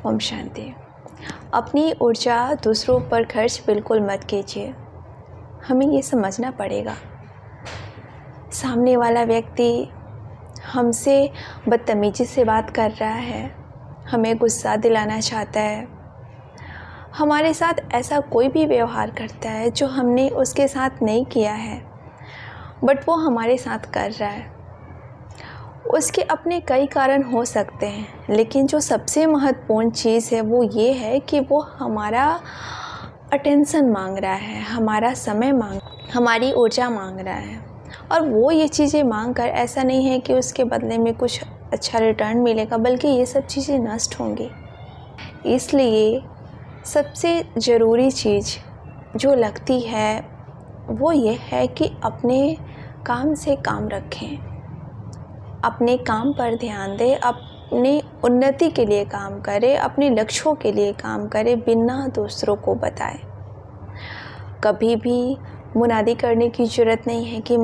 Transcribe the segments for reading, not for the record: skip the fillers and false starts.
ओम शांति। अपनी ऊर्जा दूसरों पर खर्च बिल्कुल मत कीजिए। हमें ये समझना पड़ेगा, सामने वाला व्यक्ति हमसे बदतमीज़ी से बात कर रहा है, हमें गुस्सा दिलाना चाहता है, हमारे साथ ऐसा कोई भी व्यवहार करता है जो हमने उसके साथ नहीं किया है, बट वो हमारे साथ कर रहा है। उसके अपने कई कारण हो सकते हैं, लेकिन जो सबसे महत्वपूर्ण चीज़ है वो ये है कि वो हमारा अटेंशन मांग रहा है, हमारा समय हमारी ऊर्जा मांग रहा है। और वो ये चीज़ें मांग कर ऐसा नहीं है कि उसके बदले में कुछ अच्छा रिटर्न मिलेगा, बल्कि ये सब चीज़ें नष्ट होंगी। इसलिए सबसे ज़रूरी चीज़ जो लगती है वो ये है कि अपने काम से काम रखें, अपने काम पर ध्यान दें, अपनी उन्नति के लिए काम करें, अपने लक्ष्यों के लिए काम करें, बिना दूसरों को बताए। कभी भी मुनादी करने की ज़रूरत नहीं है कि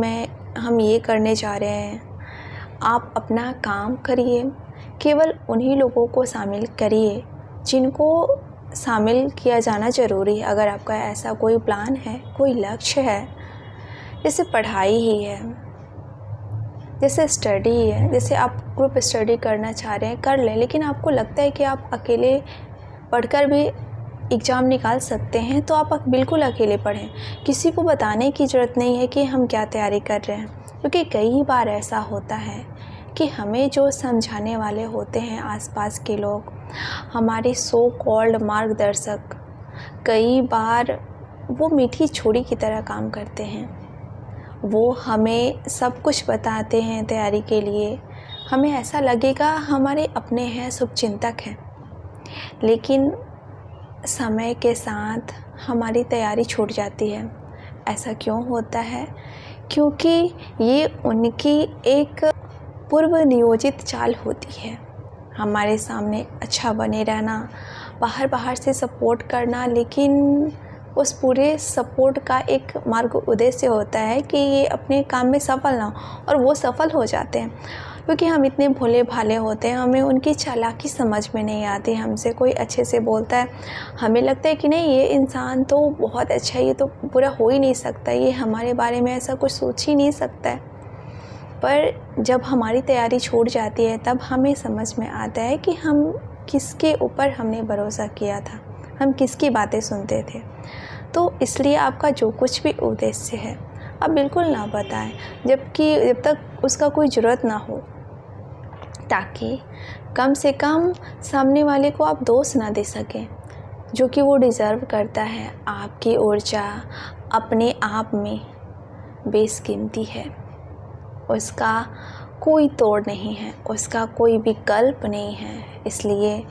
हम ये करने जा रहे हैं। आप अपना काम करिए, केवल उन्हीं लोगों को शामिल करिए जिनको शामिल किया जाना ज़रूरी है। अगर आपका ऐसा कोई प्लान है, कोई लक्ष्य है, जैसे पढ़ाई ही है, जैसे स्टडी है, जैसे आप ग्रुप स्टडी करना चाह रहे हैं कर लें, लेकिन आपको लगता है कि आप अकेले पढ़कर भी एग्ज़ाम निकाल सकते हैं, तो आप बिल्कुल अकेले पढ़ें। किसी को बताने की ज़रूरत नहीं है कि हम क्या तैयारी कर रहे हैं, क्योंकि कई बार ऐसा होता है कि हमें जो समझाने वाले होते हैं आसपास के लोग, हमारे सो कॉल्ड मार्गदर्शक, कई बार वो मीठी छुरी की तरह काम करते हैं। वो हमें सब कुछ बताते हैं तैयारी के लिए, हमें ऐसा लगेगा हमारे अपने हैं, शुभचिंतक हैं, लेकिन समय के साथ हमारी तैयारी छूट जाती है। ऐसा क्यों होता है? क्योंकि ये उनकी एक पूर्व नियोजित चाल होती है, हमारे सामने अच्छा बने रहना, बाहर से सपोर्ट करना, लेकिन उस पूरे सपोर्ट का एक मार्ग उद्देश्य होता है कि ये अपने काम में सफल ना हो, और वो सफल हो जाते हैं क्योंकि हम इतने भोले भाले होते हैं, हमें उनकी चालाकी समझ में नहीं आती। हमसे कोई अच्छे से बोलता है, हमें लगता है कि नहीं ये इंसान तो बहुत अच्छा है, ये तो बुरा हो ही नहीं सकता, ये हमारे बारे में ऐसा कुछ सोच ही नहीं सकता है। पर जब हमारी तैयारी छूट जाती है तब हमें समझ में आता है कि हम किसके ऊपर हमने भरोसा किया था, हम किसकी बातें सुनते थे। तो इसलिए आपका जो कुछ भी उद्देश्य है आप बिल्कुल ना बताएं, जब तक उसका कोई ज़रूरत ना हो, ताकि कम से कम सामने वाले को आप दोष ना दे सकें, जो कि वो डिज़र्व करता है। आपकी ऊर्जा अपने आप में बेशकीमती है, उसका कोई तोड़ नहीं है, उसका कोई विकल्प नहीं है। इसलिए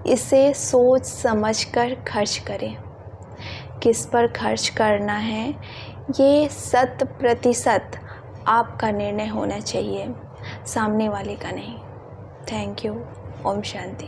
इसे सोच समझ कर खर्च करें। किस पर खर्च करना है ये 100% आपका निर्णय होना चाहिए, सामने वाले का नहीं। Thank you. ओम शांति।